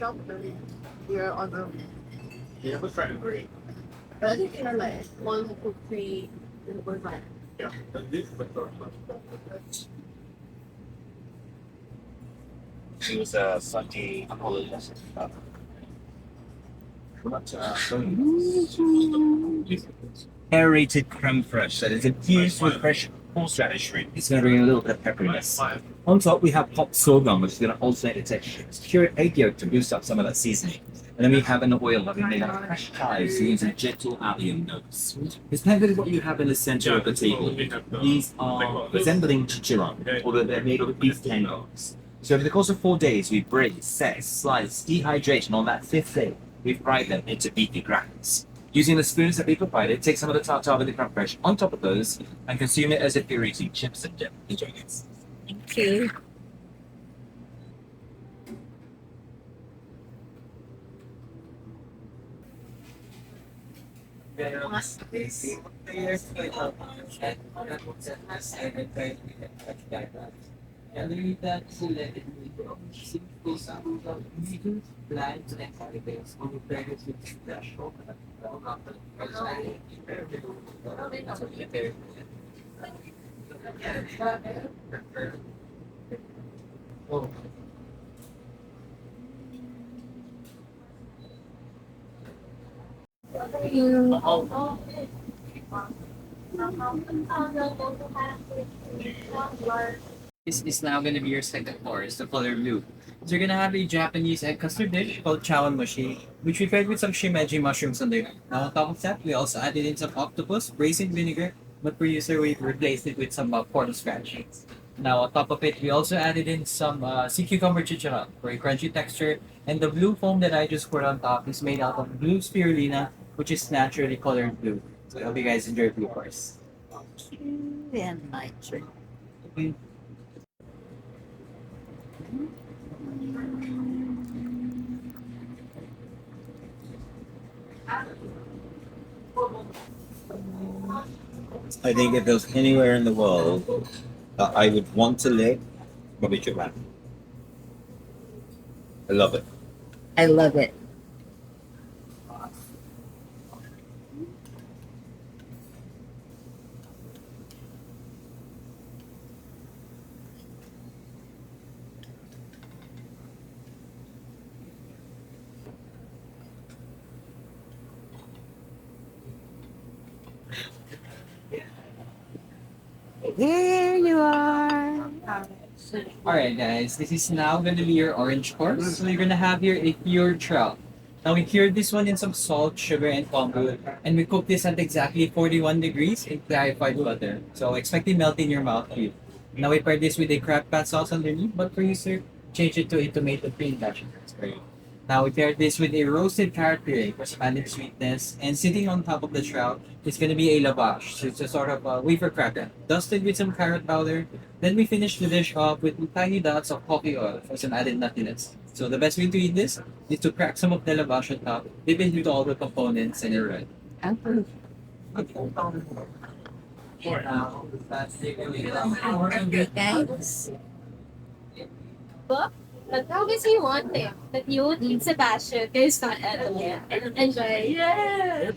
Here on the yeah, what's right? But I think they're like 1 to 3 Yeah, this is the first one. She was a Sunday apologist. Aerated creme fraiche that is infused with fresh horseradish root. It's going to bring a little bit of pepperiness. On top, we have popped sorghum, which is going to alternate the texture. It's cured egg yolk to boost up some of that seasoning. And then we have an oil that we made out of fresh chives to use a gentle allium notes. It's kind of what you have in the center of the table. These are resembling chicharron, although they're made of beef tendons. So over the course of 4 days, we braise, set, slice, dehydrate, and on that 5th day, we fry them into beefy crackers. Using the spoons that we provided, take some of the tartare with the creme fraiche on top of those and consume it as if you're eating chips and dip. Enjoy, guys. Thank you. This is now going to be your second course, the color blue. So you're going to have a Japanese egg custard dish called chawanmushi, which we paired with some shimeji mushrooms on there. Now on top of that, we also added in some octopus, braised in vinegar, but for user we replaced it with some portal scratch. Now on top of it, we also added in some sea cucumber chicharron for a crunchy texture, and the blue foam that I just poured on top is made out of blue spirulina, which is naturally colored blue. So I hope you guys enjoy blue course. And my drink. I think if there's anywhere in the world that I would want to live, probably Japan. I love it. I love it. There you are. Alright guys, this is now going to be your orange course. So you're going to have here a pure trout. Now we cured this one in some salt, sugar, and kombu, and we cooked this at exactly 41 degrees in clarified butter. So expect it melt in your mouth too. Now we paired this with a crab pat sauce underneath, but for you sir, change it to a tomato cream dash. That's great. Now we paired this with a roasted carrot puree for some added sweetness, and sitting on top of the trout is going to be a lavash. So it's a sort of wafer cracker, dusted with some carrot powder. Then we finish the dish off with tiny dots of coffee oil for some added nuttiness. So the best way to eat this is to crack some of the lavash on top, dip it into all the components, and you're ready. Okay, guys. Book? But how is he wanting that you would eat Sebastian? Guys, not and enjoy. Yeah.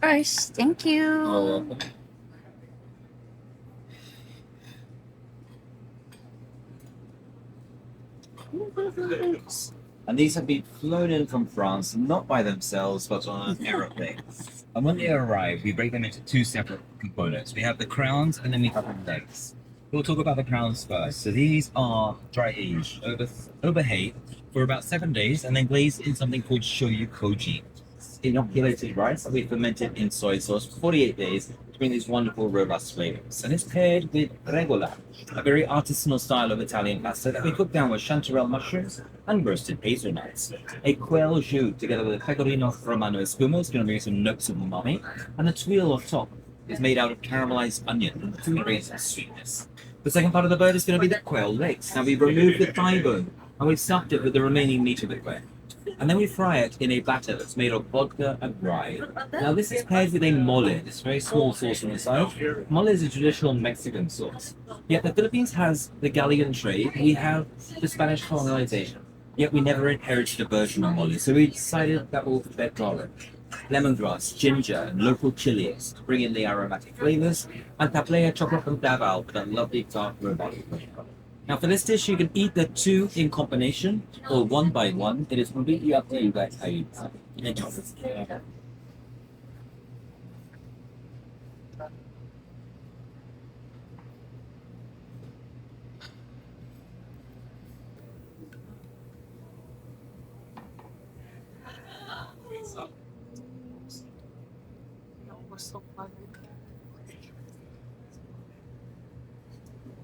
First, thank you. And these have been flown in from France, not by themselves, but on an aeroplane. And when they arrive, we break them into two separate components. We have the crowns and then we have the legs. We'll talk about the crowns first. So these are dry aged over hay for about 7 days and then glazed in something called shoyu koji. Inoculated rice that we fermented in soy sauce for 48 days to bring these wonderful robust flavors. And it's paired with regola, a very artisanal style of Italian pasta that we cook down with chanterelle mushrooms and roasted hazelnuts. A quail jus together with a pecorino romano espuma is going to bring some notes of umami, and the tuile on top is made out of caramelized onion to bring some sweetness. The second part of the bird is going to be the quail legs. Now we've removed the thigh bone and we've stuffed it with the remaining meat of the quail. And then we fry it in a batter that's made of vodka and rye. Now this is paired with a mole, this very small sauce on the side. Mole is a traditional Mexican sauce. Yet the Philippines has the galleon trade, we have the Spanish colonization. Yet we never inherited a version of mole, so we decided that we'll add garlic, lemongrass, ginger, and local chilies to bring in the aromatic flavors, and taplea chocolate from Davao for that lovely dark robotic flavor. Now for this dish, you can eat the two in combination or one by one. It is completely up to you guys how you enjoy it.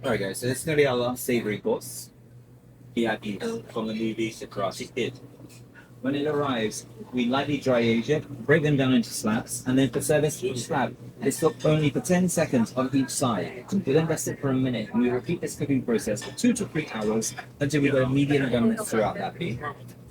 Alright guys, so this is going to be our last savory course. Yaki from the movie The Karate Kid. When it arrives, we lightly dry age it, break them down into slabs, and then for service, each slab is cooked only for 10 seconds on each side. We then rest it for a minute, and we repeat this cooking process for 2 to 3 hours until we get a medium doneness throughout that meat.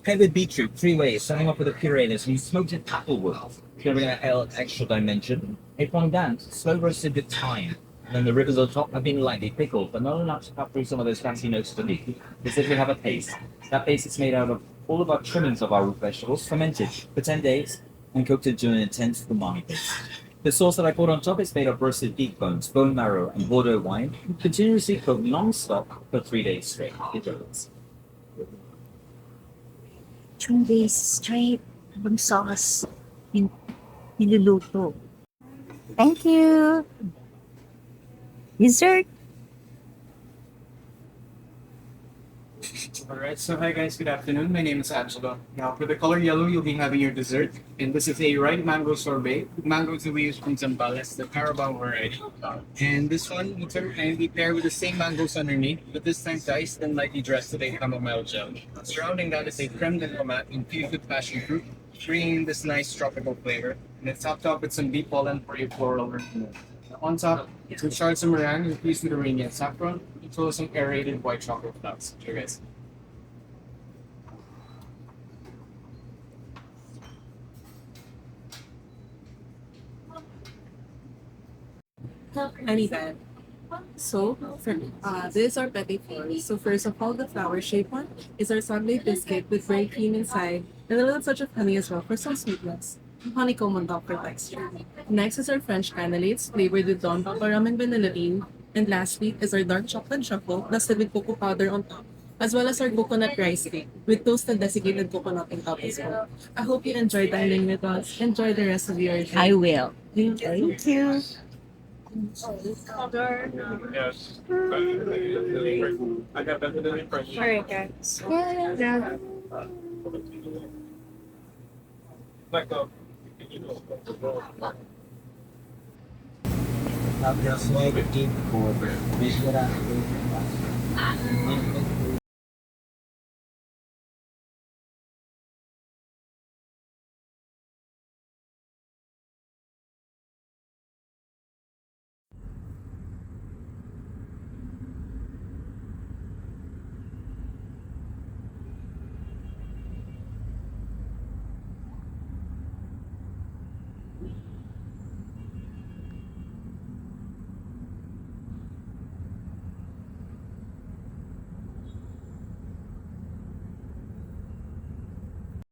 Paired with beetroot, 3 ways, starting off with a puree that's been smoked in applewood. Going to bring an extra dimension. A fondant, slow roasted with thyme. And then the rivers on top have been lightly pickled, but not enough to cut through some of those fancy notes beneath. Instead, we have a paste. That paste is made out of all of our trimmings of our root vegetables, fermented for 10 days, and cooked into an intense umami paste. The sauce that I poured on top is made of roasted beef bones, bone marrow, and Bordeaux wine, continuously cooked non-stop for 3 days straight. Enjoy this. 2 days straight ng sauce niluluto. Thank you. Dessert. Alright, so hi guys, good afternoon. My name is Angelo. Now for the color yellow, you'll be having your dessert. And this is a ripe mango sorbet. Mangoes that we use from Zambales, the Carabao variety. And this one will be paired with the same mangoes underneath, but this time diced and lightly dressed with a chamomile gel. Surrounding that is a creme de tomate infused with passion fruit, bringing this nice tropical flavor. And it's topped off with some bee pollen for a floral perfume. On top, some shards of meringue infused with Iranian saffron, as well as some aerated white chocolate flakes. Here, guys. Anytime. So, this is our petit four. So first of all, the flower-shaped one is our sundae biscuit with gray cream inside and a little touch of honey as well for some sweetness. Honeycomb on top for texture. Next is our French cannelades flavored with Don Papa rum and vanilla bean. And lastly is our dark chocolate truffle dusted with cocoa powder on top, as well as our coconut rice cake with toasted desiccated coconut on top as well. I hope you enjoyed dining with us. Enjoy the rest of your day. I will. Thank you. Yes. I got better than impression. Alright, guys. Like Tapos may 15 for